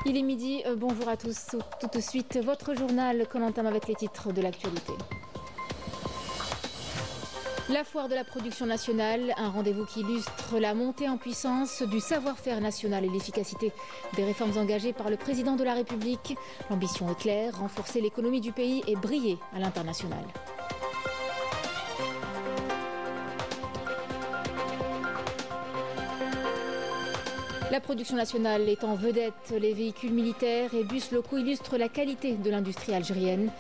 Il est midi, bonjour à tous. Tout de suite, votre journal qu'on entame avec les titres de l'actualité. La foire de la production nationale, un rendez-vous qui illustre la montée en puissance du savoir-faire national et l'efficacité des réformes engagées par le président de la République. L'ambition est claire, renforcer l'économie du pays et briller à l'international. La production nationale est en vedette. Les véhicules militaires et bus locaux illustrent la qualité de l'industrie algérienne.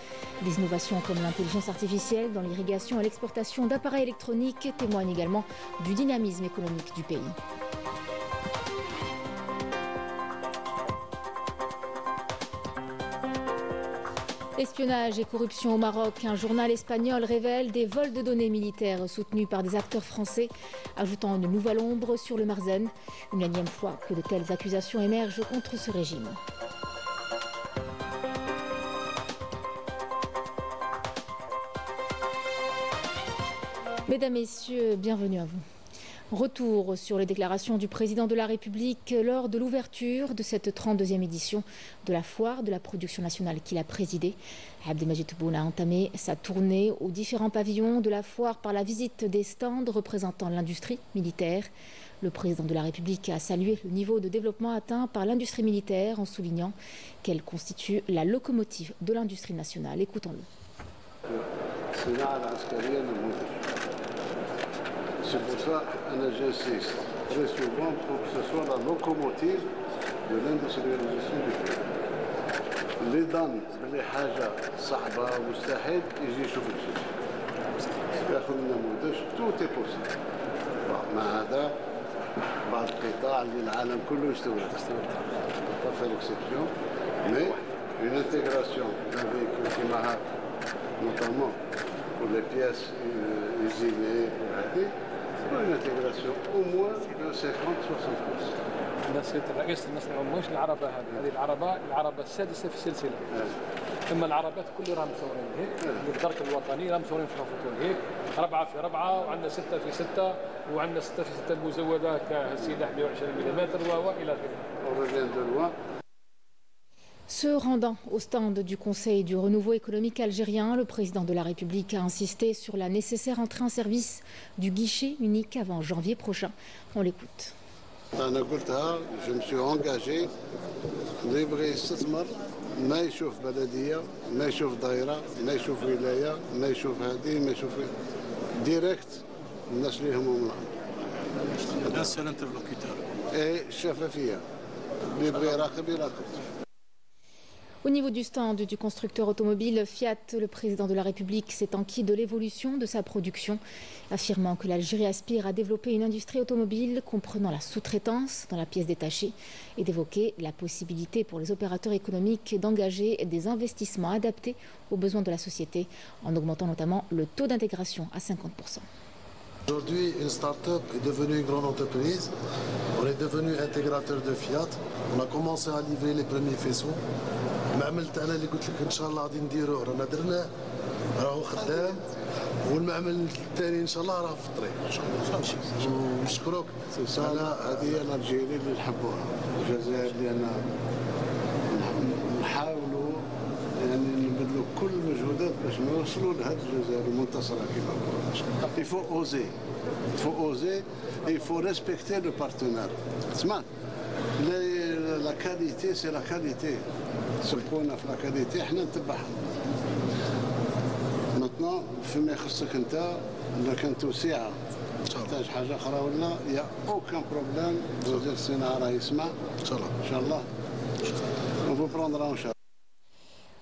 Des innovations comme l'intelligence artificielle dans l'irrigation et l'exportation d'appareils électroniques témoignent également du dynamisme économique du pays. Espionnage et corruption au Maroc. Un journal espagnol révèle des vols de données militaires soutenus par des acteurs français, ajoutant une nouvelle ombre sur le Marzen. Une énième fois que de telles accusations émergent contre ce régime. Mesdames, Messieurs, bienvenue à vous. Retour sur les déclarations du président de la République lors de l'ouverture de cette 32e édition de la foire de la production nationale qu'il a présidée. Abdelmajid Tebboune a entamé sa tournée aux différents pavillons de la foire par la visite des stands représentant l'industrie militaire. Le président de la République a salué le niveau de développement atteint par l'industrie militaire en soulignant qu'elle constitue la locomotive de l'industrie nationale. Écoutons-le. C'est pour ça que j'insiste très souvent pour que ce soit la locomotive de l'industrialisation du pays. اللي ظن بلي حاجه صعبه ومستحيل يجي يشوف الجيش ياخذ النموذج توتي بوسيبل مع هذا بعض القطاع اللي العالم كله يستورد pas faire l'exception mais une intégration d'un véhicule كيما هذا notamment pour les pièces usinées pour هذه une intégration au moins de 50-60%. نسيت الرئيس المصنع مش العربه هذه العربه السادسه في السلسله. اما العربات كل راهم مصورين هيك بالدرك الوطني راهم مصورين في الخطوط هيك 4 في 4 وعندنا 6 في 6 وعندنا 6 في 6 المزوده كسلاح 120 ملم والى اخره. Se rendant au stand du Conseil du renouveau économique algérien, le président de la République a insisté sur la nécessaire entrée en service du guichet unique avant janvier prochain. On l'écoute. Je me suis engagé ما يشوف بلدية ما يشوف دائرة ما يشوف ولاية ما يشوف هذه ما يشوف ديريكت الناس اللي يهمهم هذا سيل انترلوكيتور اي الشفافية اللي يبغي يراقب يراقب. Au niveau du stand du constructeur automobile Fiat, le président de la République s'est enquis de l'évolution de sa production, affirmant que l'Algérie aspire à développer une industrie automobile comprenant la sous-traitance dans la pièce détachée et d'évoquer la possibilité pour les opérateurs économiques d'engager des investissements adaptés aux besoins de la société, en augmentant notamment le taux d'intégration à 50%. Aujourd'hui, une start-up est devenue une grande entreprise. On est devenu intégrateur de Fiat. On a commencé à livrer les premiers faisceaux. ما عملت انا اللي قلت لك ان شاء الله غادي نديروه رانا درناه راهو خدام والمعمل الثاني ان شاء الله راه في الطريق ان شاء الله ونشكروك. هذه الالجيري اللي نحبوها الجزائر لان نحاولوا يعني نبذلوا كل المجهودات باش نوصلوا لهذه الجزائر المنتصره كما نقولوا. Il faut oser et il faut respecter le partenaire. تسمع la qualité c'est la qualité. سبقونا في لاكاديتي احنا نتبعها. ماتنون فيما يخصك انت اذا كان توسيعه تحتاج حاجه اخرى ولا يا اوكان بروبليم وزير الصناعه راه يسمع ان شاء الله ان شاء الله on vous prendra en charge.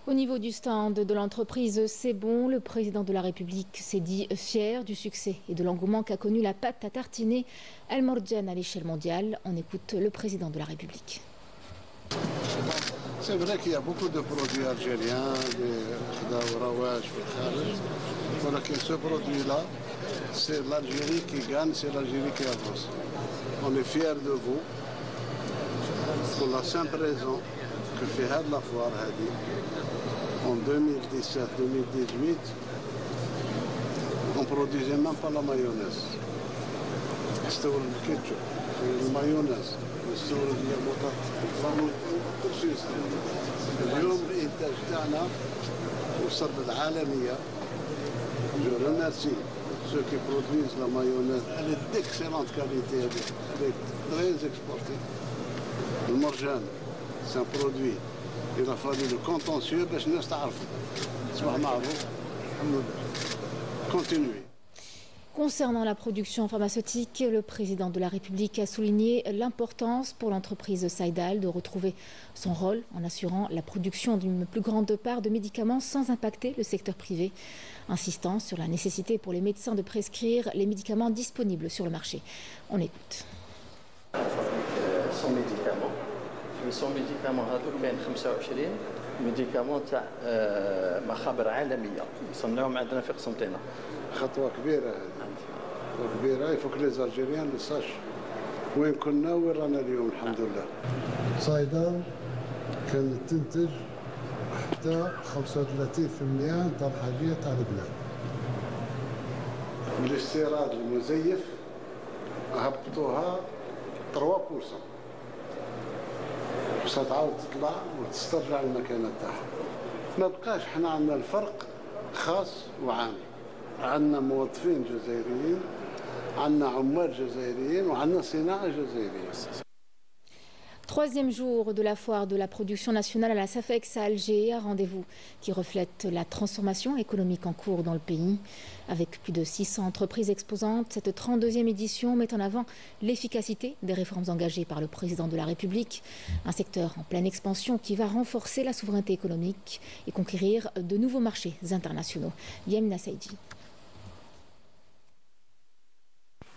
Au niveau du stand de l'entreprise C'est Bon, le président de la République s'est dit fier du succès et de l'engouement qu'a connu la pâte à tartiner El Morjan à l'échelle mondiale. On écoute le président de la République. C'est vrai qu'il y a beaucoup de produits algériens, des rouages في الخارج, ولكن ce produit-là, c'est l'Algérie qui gagne, c'est l'Algérie qui avance. On est fiers de vous pour la simple raison que في هذه la foire هذه en 2017-2018 on produisait même pas la mayonnaise. يستورد الكاتشب، المايونيز، يستورد البطاطا، كل شيء يستورد. اليوم الانتاج تاعنا وصل للعالميه. Je remercie ceux qui produisent la mayonnaise. Elle est d'excellente qualité, elle est très exportée. Le marjan, c'est un produit. Il a fallu le contentieux باش الناس تعرفوا. صباح معروف. الحمد لله. Continuez. Concernant la production pharmaceutique, le président de la République a souligné l'importance pour l'entreprise Saïdal de retrouver son rôle en assurant la production d'une plus grande part de médicaments sans impacter le secteur privé, insistant sur la nécessité pour les médecins de prescrire les médicaments disponibles sur le marché. On écoute. Son médicament. Son médicament هذوك كاين 25 ميديكامون تاع مخابر عالميه يصنعوهم عندنا في قسنطينه. خطوه كبيره هذه. خطوه كبيره يفوك لي زالجيريان لو ساش وين كنا وين رانا اليوم الحمد لله. صيدان كانت تنتج حتى 35% تاع الحاجيه تاع البلاد. الاستيراد المزيف هبطوها 3%. باش تعاود تطلع وتسترجع المكانه تاعها. ما بقاش حنا عندنا الفرق خاص وعام. عندنا موظفين جزائريين، عندنا عمال جزائريين وعندنا صناعه جزائريه. Troisième jour de la foire de la production nationale à la SAFEX à Alger, un rendez-vous qui reflète la transformation économique en cours dans le pays. Avec plus de 600 entreprises exposantes, cette 32e édition met en avant l'efficacité des réformes engagées par le président de la République, un secteur en pleine expansion qui va renforcer la souveraineté économique et conquérir de nouveaux marchés internationaux. Yemina Saïdi.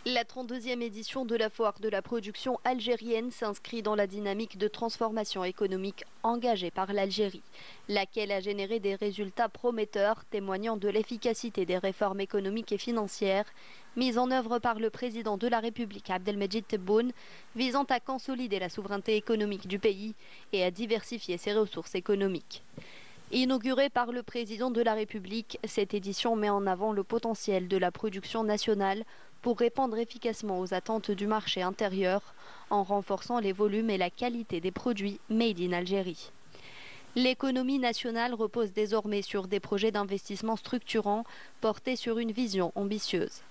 La 32e édition de la foire de la production algérienne s'inscrit dans la dynamique de transformation économique engagée par l'Algérie, laquelle a généré des résultats prometteurs témoignant de l'efficacité des réformes économiques et financières mises en œuvre par le président de la République Abdelmejid Tebboune, visant à consolider la souveraineté économique du pays et à diversifier ses ressources économiques. Inaugurée par le président de la République, cette édition met en avant le potentiel de la production nationale pour répondre efficacement aux attentes du marché intérieur en renforçant les volumes et la qualité des produits made in Algérie. L'économie nationale repose désormais sur des projets d'investissement structurants portés sur une vision ambitieuse.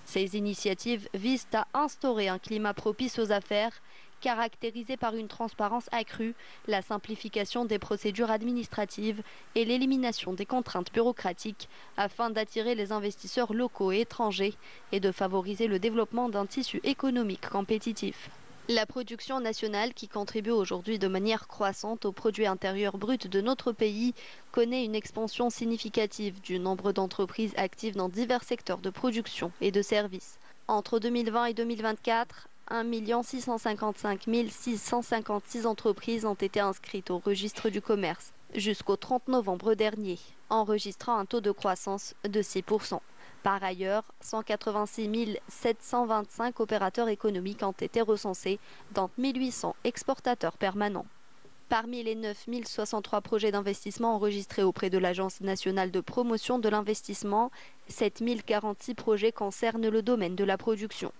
Ces initiatives visent à instaurer un climat propice aux affaires caractérisé par une transparence accrue, la simplification des procédures administratives et l'élimination des contraintes bureaucratiques afin d'attirer les investisseurs locaux et étrangers et de favoriser le développement d'un tissu économique compétitif. La production nationale, qui contribue aujourd'hui de manière croissante au produit intérieur brut de notre pays, connaît une expansion significative du nombre d'entreprises actives dans divers secteurs de production et de services. Entre 2020 et 2024, 1 655 656 entreprises ont été inscrites au registre du commerce jusqu'au 30 novembre dernier, enregistrant un taux de croissance de 6%. Par ailleurs, 186 725 opérateurs économiques ont été recensés, dont 1800 exportateurs permanents. Parmi les 9 063 projets d'investissement enregistrés auprès de l'Agence nationale de promotion de l'investissement, 7 046 projets concernent le domaine de la production.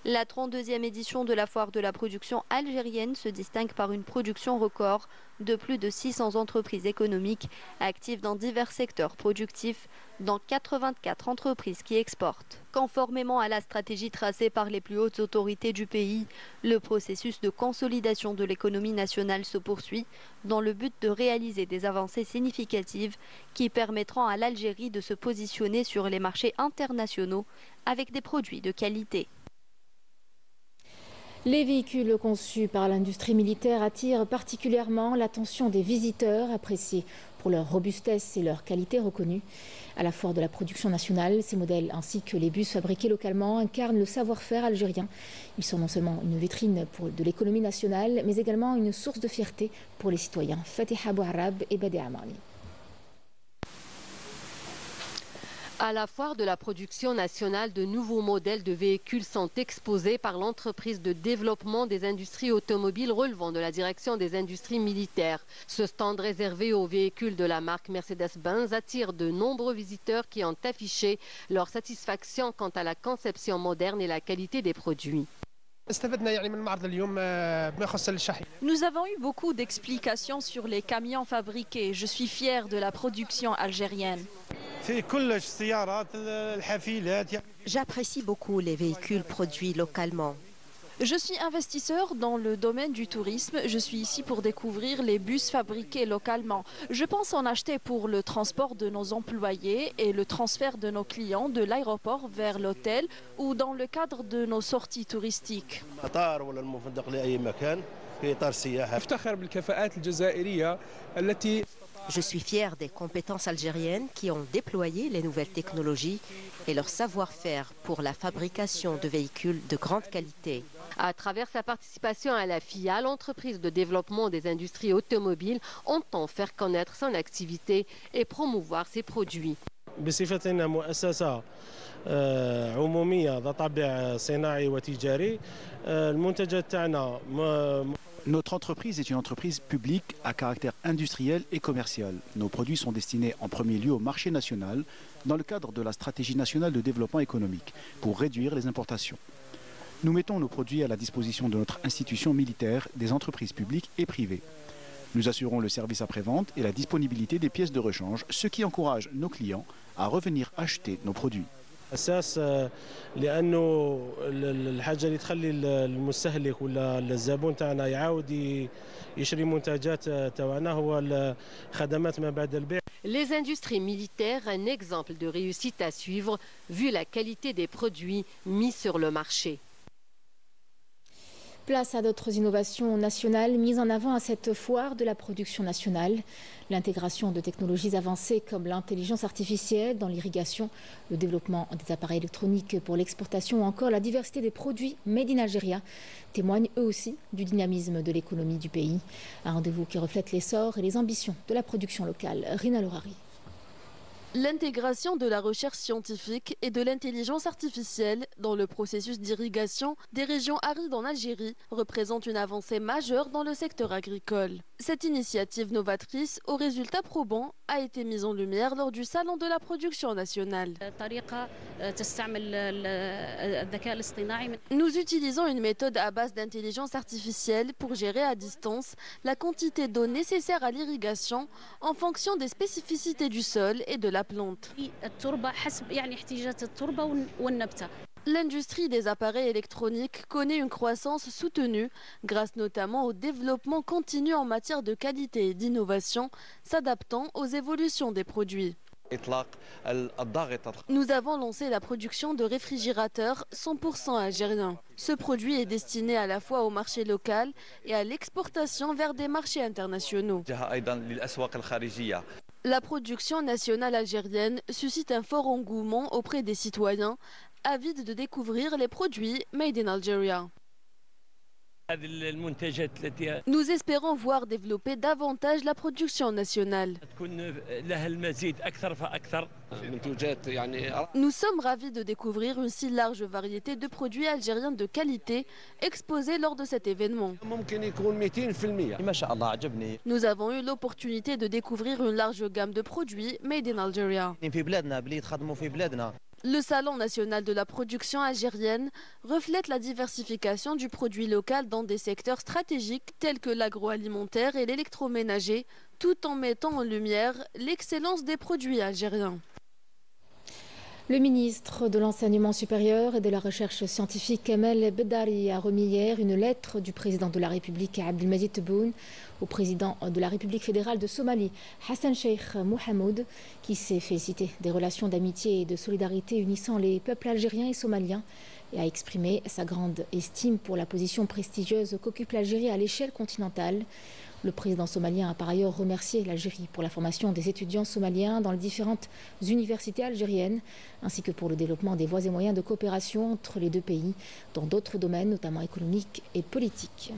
La 32e édition de la foire de la production algérienne se distingue par une production record de plus de 600 entreprises économiques actives dans divers secteurs productifs, dont 84 entreprises qui exportent. Conformément à la stratégie tracée par les plus hautes autorités du pays, le processus de consolidation de l'économie nationale se poursuit dans le but de réaliser des avancées significatives qui permettront à l'Algérie de se positionner sur les marchés internationaux avec des produits de qualité. Les véhicules conçus par l'industrie militaire attirent particulièrement l'attention des visiteurs, appréciés pour leur robustesse et leur qualité reconnue. À la foire de la production nationale, ces modèles ainsi que les bus fabriqués localement incarnent le savoir-faire algérien. Ils sont non seulement une vitrine de l'économie nationale, mais également une source de fierté pour les citoyens. Fatiha Bouharab et Badé Amarni. À la foire de la production nationale, de nouveaux modèles de véhicules sont exposés par l'entreprise de développement des industries automobiles relevant de la direction des industries militaires. Ce stand réservé aux véhicules de la marque Mercedes-Benz attire de nombreux visiteurs qui ont affiché leur satisfaction quant à la conception moderne et la qualité des produits. Nous avons eu beaucoup d'explications sur les camions fabriqués. Je suis fier de la production algérienne. J'apprécie beaucoup les véhicules produits localement. Je suis investisseur dans le domaine du tourisme. Je suis ici pour découvrir les bus fabriqués localement. Je pense en acheter pour le transport de nos employés et le transfert de nos clients de l'aéroport vers l'hôtel ou dans le cadre de nos sorties touristiques. Je suis fier des compétences algériennes qui ont déployé les nouvelles technologies et leur savoir-faire pour la fabrication de véhicules de grande qualité. À travers sa participation à la FIA, l'entreprise de développement des industries automobiles entend faire connaître son activité et promouvoir ses produits. بصفتنا مؤسسة عمومية ذات طابع صناعي وتجاري المنتجات تاعنا. Notre entreprise est une entreprise publique à caractère industriel et commercial. Nos produits sont destinés en premier lieu au marché national dans le cadre de la stratégie nationale de développement économique pour réduire les importations. Nous mettons nos produits à la disposition de notre institution militaire, des entreprises publiques et privées. Nous assurons le service après-vente et la disponibilité des pièces de rechange, ce qui encourage nos clients à revenir acheter nos produits. اساس لانه الحاجه اللي تخلي المستهلك ولا الزبون تاعنا يعاود يشري منتجات تاعنا هو الخدمات ما بعد البيع. Les industries militaires, un exemple de réussite à suivre vu la qualité des produits mis sur le marché. Place à d'autres innovations nationales mises en avant à cette foire de la production nationale. L'intégration de technologies avancées comme l'intelligence artificielle dans l'irrigation, le développement des appareils électroniques pour l'exportation ou encore la diversité des produits made in Algérie témoignent eux aussi du dynamisme de l'économie du pays. Un rendez-vous qui reflète l'essor et les ambitions de la production locale. Rina Lohari. L'intégration de la recherche scientifique et de l'intelligence artificielle dans le processus d'irrigation des régions arides en Algérie représente une avancée majeure dans le secteur agricole. Cette initiative novatrice, aux résultats probants, a été mise en lumière lors du Salon de la production nationale. Nous utilisons une méthode à base d'intelligence artificielle pour gérer à distance la quantité d'eau nécessaire à l'irrigation en fonction des spécificités du sol et de la plante. L'industrie des appareils électroniques connaît une croissance soutenue grâce notamment au développement continu en matière de qualité et d'innovation, s'adaptant aux évolutions des produits. Nous avons lancé la production de réfrigérateurs 100% algériens. Ce produit est destiné à la fois au marché local et à l'exportation vers des marchés internationaux. La production nationale algérienne suscite un fort engouement auprès des citoyens, avides de découvrir les produits made in Algeria. Nous espérons voir développer davantage la production nationale. Nous sommes ravis de découvrir une si large variété de produits algériens de qualité exposés lors de cet événement. Nous avons eu l'opportunité de découvrir une large gamme de produits made in Algeria. Le Salon national de la production algérienne reflète la diversification du produit local dans des secteurs stratégiques tels que l'agroalimentaire et l'électroménager, tout en mettant en lumière l'excellence des produits algériens. Le ministre de l'Enseignement supérieur et de la Recherche scientifique, Kamel Beddari, a remis hier une lettre du président de la République, Abdelmadjid Tebboune, au président de la République fédérale de Somalie, Hassan Sheikh Mohamed, qui s'est félicité des relations d'amitié et de solidarité unissant les peuples algériens et somaliens et a exprimé sa grande estime pour la position prestigieuse qu'occupe l'Algérie à l'échelle continentale. Le président somalien a par ailleurs remercié l'Algérie pour la formation des étudiants somaliens dans les différentes universités algériennes, ainsi que pour le développement des voies et moyens de coopération entre les deux pays dans d'autres domaines, notamment économiques et politiques.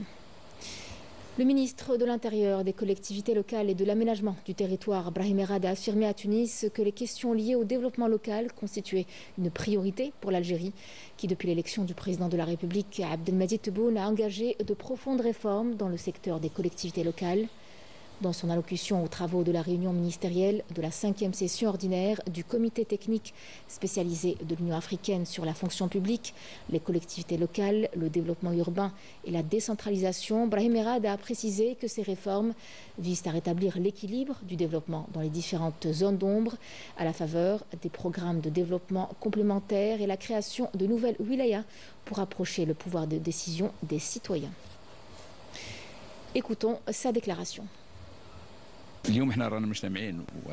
Le ministre de l'Intérieur, des collectivités locales et de l'aménagement du territoire, Brahim Erad, a affirmé à Tunis que les questions liées au développement local constituaient une priorité pour l'Algérie, qui depuis l'élection du président de la République, Abdelmadjid Tebboune, a engagé de profondes réformes dans le secteur des collectivités locales. Dans son allocution aux travaux de la réunion ministérielle de la 5e session ordinaire du comité technique spécialisé de l'Union africaine sur la fonction publique, les collectivités locales, le développement urbain et la décentralisation, Brahim Erad a précisé que ces réformes visent à rétablir l'équilibre du développement dans les différentes zones d'ombre à la faveur des programmes de développement complémentaires et la création de nouvelles wilayas pour approcher le pouvoir de décision des citoyens. Écoutons sa déclaration.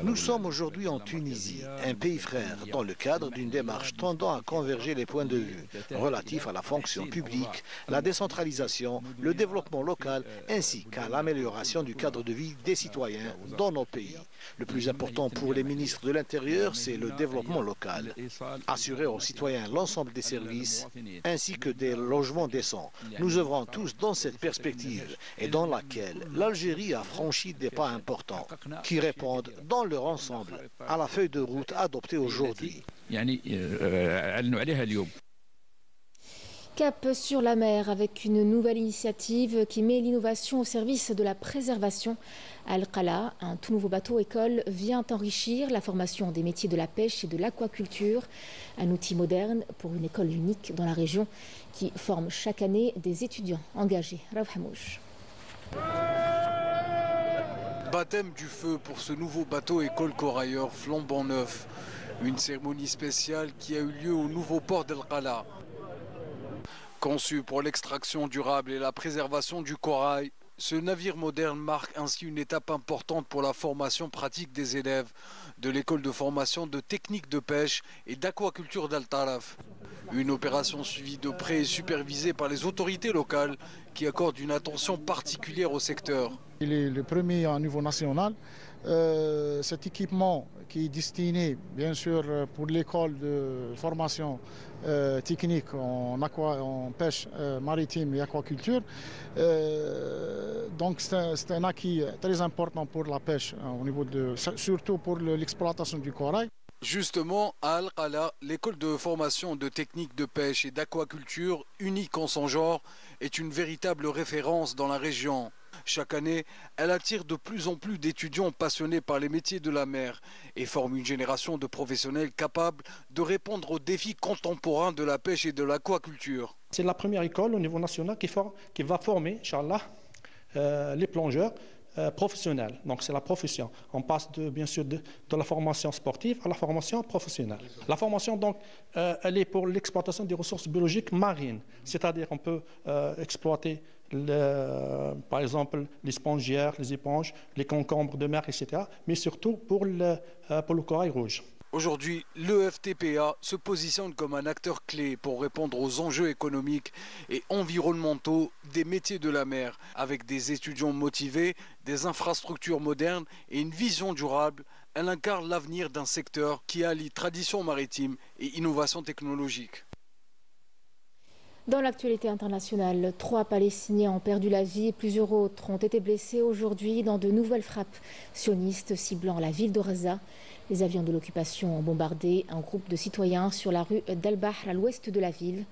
Nous sommes aujourd'hui en Tunisie, un pays frère, dans le cadre d'une démarche tendant à converger les points de vue relatifs à la fonction publique, la décentralisation, le développement local, ainsi qu'à l'amélioration du cadre de vie des citoyens dans nos pays. Le plus important pour les ministres de l'Intérieur, c'est le développement local. Assurer aux citoyens l'ensemble des services, ainsi que des logements décents. Nous œuvrons tous dans cette perspective et dans laquelle l'Algérie a franchi des pas importants qui répondent dans leur ensemble à la feuille de route adoptée aujourd'hui. Cap sur la mer avec une nouvelle initiative qui met l'innovation au service de la préservation. Al-Qala, un tout nouveau bateau-école, vient enrichir la formation des métiers de la pêche et de l'aquaculture. Un outil moderne pour une école unique dans la région qui forme chaque année des étudiants engagés. Raouf Hamouche. Baptême du feu pour ce nouveau bateau école corailleur flambant neuf. Une cérémonie spéciale qui a eu lieu au nouveau port d'Al-Qala. Conçu pour l'extraction durable et la préservation du corail, ce navire moderne marque ainsi une étape importante pour la formation pratique des élèves de l'école de formation de techniques de pêche et d'aquaculture d'Al-Taraf. Une opération suivie de près et supervisée par les autorités locales qui accordent une attention particulière au secteur. Il est le premier à niveau national. Cet équipement qui est destiné bien sûr pour l'école de formation technique en pêche maritime et aquaculture. Donc c'est un acquis très important pour la pêche, au niveau surtout pour l'exploitation du corail. Justement, à Al-Qala, l'école de formation de techniques de pêche et d'aquaculture, unique en son genre, est une véritable référence dans la région. Chaque année, elle attire de plus en plus d'étudiants passionnés par les métiers de la mer et forme une génération de professionnels capables de répondre aux défis contemporains de la pêche et de l'aquaculture. C'est la première école au niveau national qui va former, Inch'Allah, les plongeurs professionnels. Donc c'est la profession. On passe bien sûr de la formation sportive à la formation professionnelle. La formation donc elle est pour l'exploitation des ressources biologiques marines, c'est-à-dire on peut exploiter par exemple les spongiaires, les éponges, les concombres de mer, etc. Mais surtout pour le corail rouge. Aujourd'hui, l'EFTPA se positionne comme un acteur clé pour répondre aux enjeux économiques et environnementaux des métiers de la mer. Avec des étudiants motivés, des infrastructures modernes et une vision durable, elle incarne l'avenir d'un secteur qui allie tradition maritime et innovation technologique. Dans l'actualité internationale, 3 Palestiniens ont perdu la vie et plusieurs autres ont été blessés aujourd'hui dans de nouvelles frappes sionistes ciblant la ville de Gaza. Les avions de l'occupation ont bombardé un groupe de citoyens sur la rue d'Al-Bahr à l'ouest de la ville.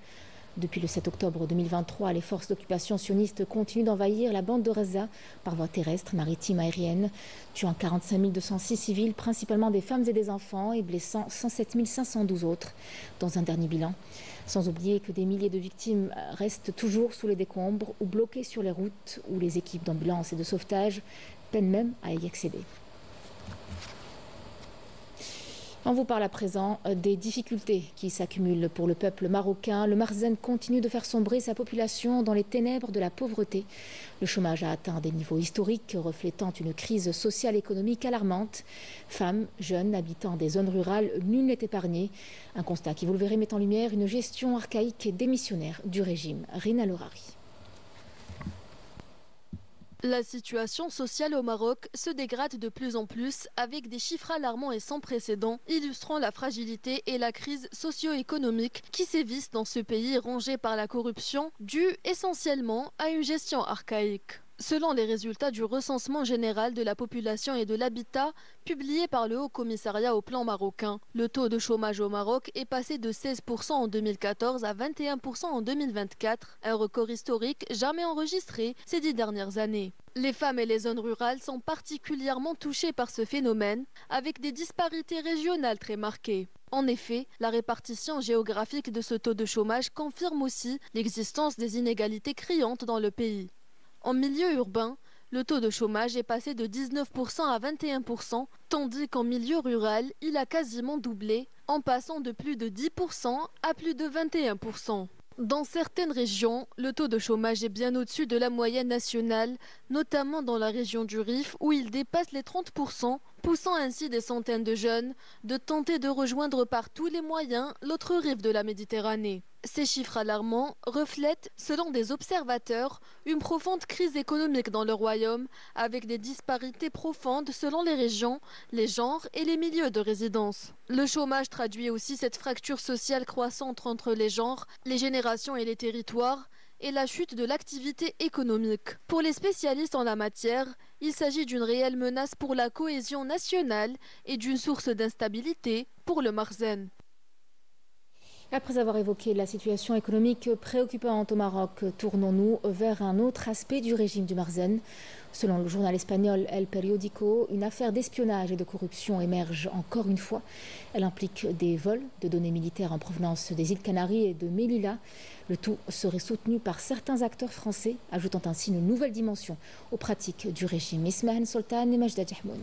Depuis le 7 octobre 2023, les forces d'occupation sionistes continuent d'envahir la bande de Gaza par voie terrestre, maritime, aérienne, tuant 45 206 civils, principalement des femmes et des enfants, et blessant 107 512 autres dans un dernier bilan. Sans oublier que des milliers de victimes restent toujours sous les décombres ou bloquées sur les routes où les équipes d'ambulance et de sauvetage peinent même à y accéder. On vous parle à présent des difficultés qui s'accumulent pour le peuple marocain. Le Marzen continue de faire sombrer sa population dans les ténèbres de la pauvreté. Le chômage a atteint des niveaux historiques, reflétant une crise sociale et économique alarmante. Femmes, jeunes, habitants des zones rurales, nul n'est épargné. Un constat qui, vous le verrez, met en lumière une gestion archaïque et démissionnaire du régime. Rina Lorari. La situation sociale au Maroc se dégrade de plus en plus avec des chiffres alarmants et sans précédent illustrant la fragilité et la crise socio-économique qui sévissent dans ce pays rongé par la corruption due essentiellement à une gestion archaïque. Selon les résultats du recensement général de la population et de l'habitat publié par le Haut Commissariat au plan marocain, le taux de chômage au Maroc est passé de 16% en 2014 à 21% en 2024, un record historique jamais enregistré ces 10 dernières années. Les femmes et les zones rurales sont particulièrement touchées par ce phénomène, avec des disparités régionales très marquées. En effet, la répartition géographique de ce taux de chômage confirme aussi l'existence des inégalités criantes dans le pays. En milieu urbain, le taux de chômage est passé de 19% à 21%, tandis qu'en milieu rural, il a quasiment doublé, en passant de plus de 10% à plus de 21%. Dans certaines régions, le taux de chômage est bien au-dessus de la moyenne nationale, notamment dans la région du Rif où il dépasse les 30%, poussant ainsi des centaines de jeunes de tenter de rejoindre par tous les moyens l'autre rive de la Méditerranée. Ces chiffres alarmants reflètent, selon des observateurs, une profonde crise économique dans le royaume, avec des disparités profondes selon les régions, les genres et les milieux de résidence. Le chômage traduit aussi cette fracture sociale croissante entre les genres, les générations et les territoires, et la chute de l'activité économique. Pour les spécialistes en la matière, il s'agit d'une réelle menace pour la cohésion nationale et d'une source d'instabilité pour le Marzenne. Après avoir évoqué la situation économique préoccupante au Maroc, tournons-nous vers un autre aspect du régime du Marzenne. Selon le journal espagnol El Periódico, une affaire d'espionnage et de corruption émerge encore une fois. Elle implique des vols de données militaires en provenance des îles Canaries et de Melilla. Le tout serait soutenu par certains acteurs français, ajoutant ainsi une nouvelle dimension aux pratiques du régime. Ismaël Soltan et Majda Djahmoun.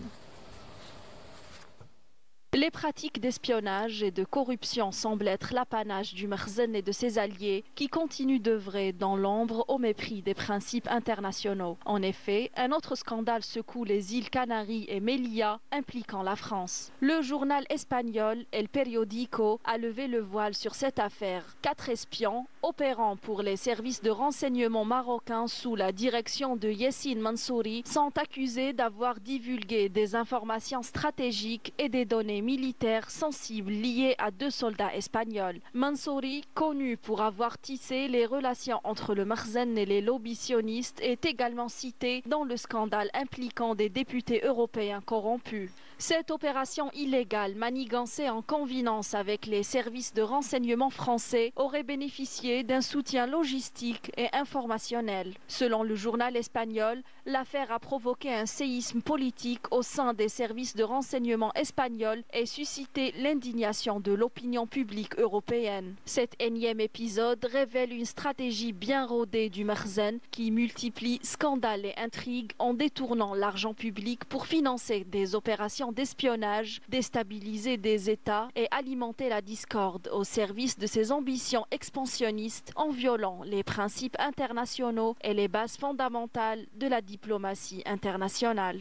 Les pratiques d'espionnage et de corruption semblent être l'apanage du Marzenne et de ses alliés qui continuent d'œuvrer dans l'ombre au mépris des principes internationaux. En effet, un autre scandale secoue les îles Canaries et Melilla impliquant la France. Le journal espagnol El Periódico a levé le voile sur cette affaire. 4 espions opérant pour les services de renseignement marocains sous la direction de Yassine Mansouri sont accusés d'avoir divulgué des informations stratégiques et des données militaires sensibles liées à 2 soldats espagnols. Mansouri, connu pour avoir tissé les relations entre le Marzenne et les lobbies sionistes, est également cité dans le scandale impliquant des députés européens corrompus. Cette opération illégale, manigancée en convenance avec les services de renseignement français, aurait bénéficié d'un soutien logistique et informationnel. Selon le journal espagnol, l'affaire a provoqué un séisme politique au sein des services de renseignement espagnols et suscité l'indignation de l'opinion publique européenne. Cet énième épisode révèle une stratégie bien rodée du Marzenne qui multiplie scandales et intrigues en détournant l'argent public pour financer des opérations d'espionnage, déstabiliser des États et alimenter la discorde au service de ses ambitions expansionnistes en violant les principes internationaux et les bases fondamentales de la diplomatie internationale.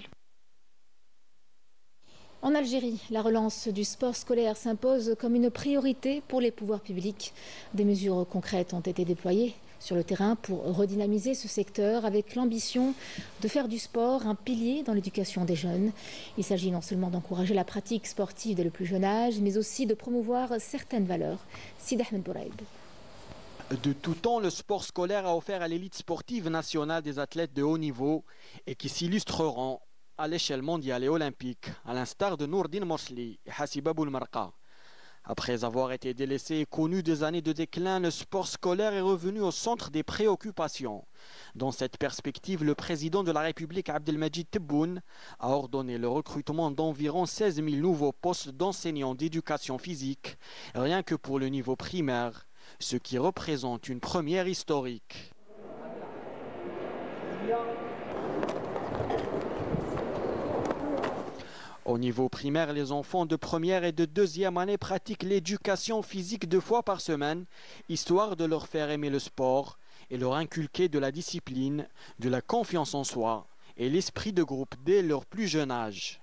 En Algérie, la relance du sport scolaire s'impose comme une priorité pour les pouvoirs publics. Des mesures concrètes ont été déployées sur le terrain pour redynamiser ce secteur avec l'ambition de faire du sport un pilier dans l'éducation des jeunes. Il s'agit non seulement d'encourager la pratique sportive dès le plus jeune âge, mais aussi de promouvoir certaines valeurs. Sid Ahmed Bouraïb. De tout temps, le sport scolaire a offert à l'élite sportive nationale des athlètes de haut niveau et qui s'illustreront à l'échelle mondiale et olympique, à l'instar de Nourdine Morsli et Hassiba Boulmarqa. Après avoir été délaissé et connu des années de déclin, le sport scolaire est revenu au centre des préoccupations. Dans cette perspective, le président de la République, Abdelmajid Tebboune, a ordonné le recrutement d'environ 16 000 nouveaux postes d'enseignants d'éducation physique, rien que pour le niveau primaire, ce qui représente une première historique. Au niveau primaire, les enfants de première et de deuxième année pratiquent l'éducation physique 2 fois par semaine, histoire de leur faire aimer le sport et leur inculquer de la discipline, de la confiance en soi et l'esprit de groupe dès leur plus jeune âge.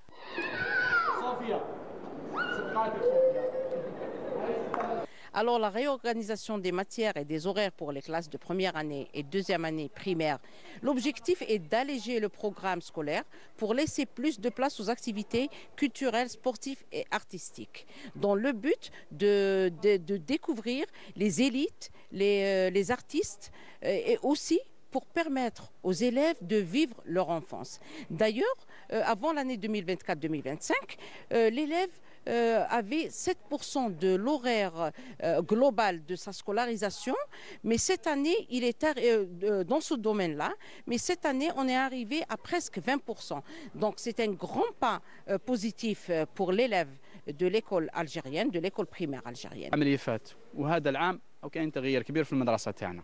Alors la réorganisation des matières et des horaires pour les classes de première année et deuxième année primaire, l'objectif est d'alléger le programme scolaire pour laisser plus de place aux activités culturelles, sportives et artistiques, dans le but de découvrir les élites, les artistes et aussi pour permettre aux élèves de vivre leur enfance. D'ailleurs, avant l'année 2024-2025, l'élève avait 7% de l'horaire global de sa scolarisation, mais cette année, il est dans ce domaine-là, mais cette année, on est arrivé à presque 20%. Donc c'est un grand pas positif pour l'élève de l'école algérienne, de l'école primaire algérienne. وهذا العام كان تغيير كبير في المدرسة تاعنا.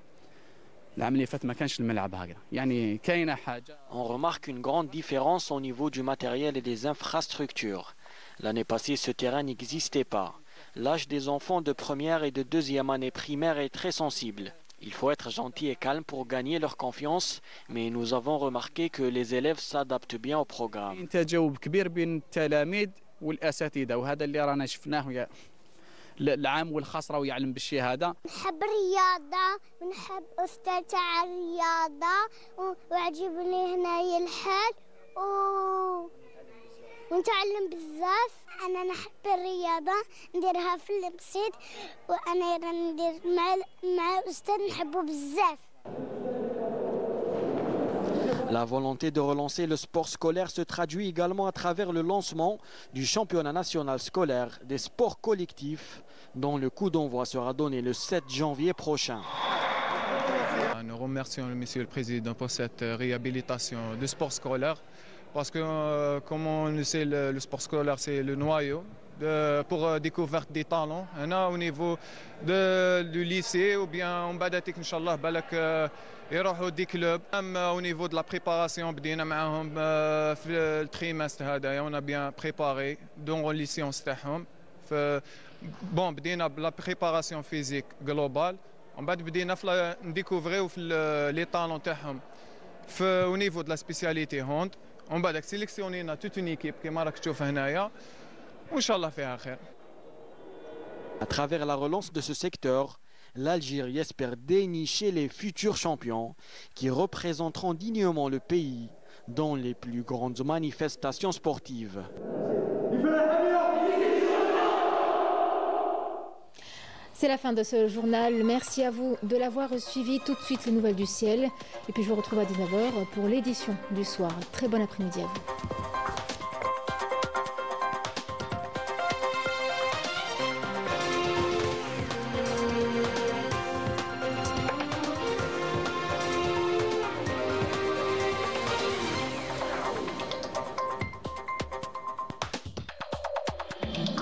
العام اللي فات ما كانش الملعب هكذا، يعني كاينة حاجة. On remarque une grande différence au niveau du matériel et des infrastructures. L'année passée, ce terrain n'existait pas. L'âge des enfants de première et de deuxième année primaire est très sensible. Il faut être gentil et calme pour gagner leur confiance, mais nous avons remarqué que les élèves s'adaptent bien au programme. تجاوب كبير بين التلاميذ والأساتذة، وهذا اللي رانا شفناه العام والخاصرة ويعلم بالشهادة. نحب الرياضة ونحب أستاذ تاع الرياضة ويعجبني هنايا الحال ونتعلم بزاف. أنا نحب الرياضة نديرها في المسجد وأنا ندير مع الأستاذ نحبه بزاف. La volonté de relancer le sport scolaire se traduit également à travers le lancement du championnat national scolaire des sports collectifs dont le coup d'envoi sera donné le 7 janvier prochain. Nous remercions Monsieur le Président pour cette réhabilitation du sport scolaire parce que, comme on le sait, le sport scolaire c'est le noyau pour découverte des talents. Au niveau du lycée ou bien on بدأت إن شاء الله بالك يروحوا دي كلوب. Au niveau de la préparation بدينا معهم في التريمستر هذايا on a bien préparé dans les séances تاعهم. Bon بدينا بلا préparation physique globale. ومن بعد بدينا نديكوفريو في لي طالون تاعهم au niveau de la spécialité hand. ومن بعد سيليكسيونينا toute une équipe كيما راك تشوف هنايا. À travers la relance de ce secteur, l'Algérie espère dénicher les futurs champions qui représenteront dignement le pays dans les plus grandes manifestations sportives. C'est la fin de ce journal. Merci à vous de l'avoir suivi. Tout de suite, les nouvelles du ciel. Et puis je vous retrouve à 19h pour l'édition du soir. Très bon après-midi à vous.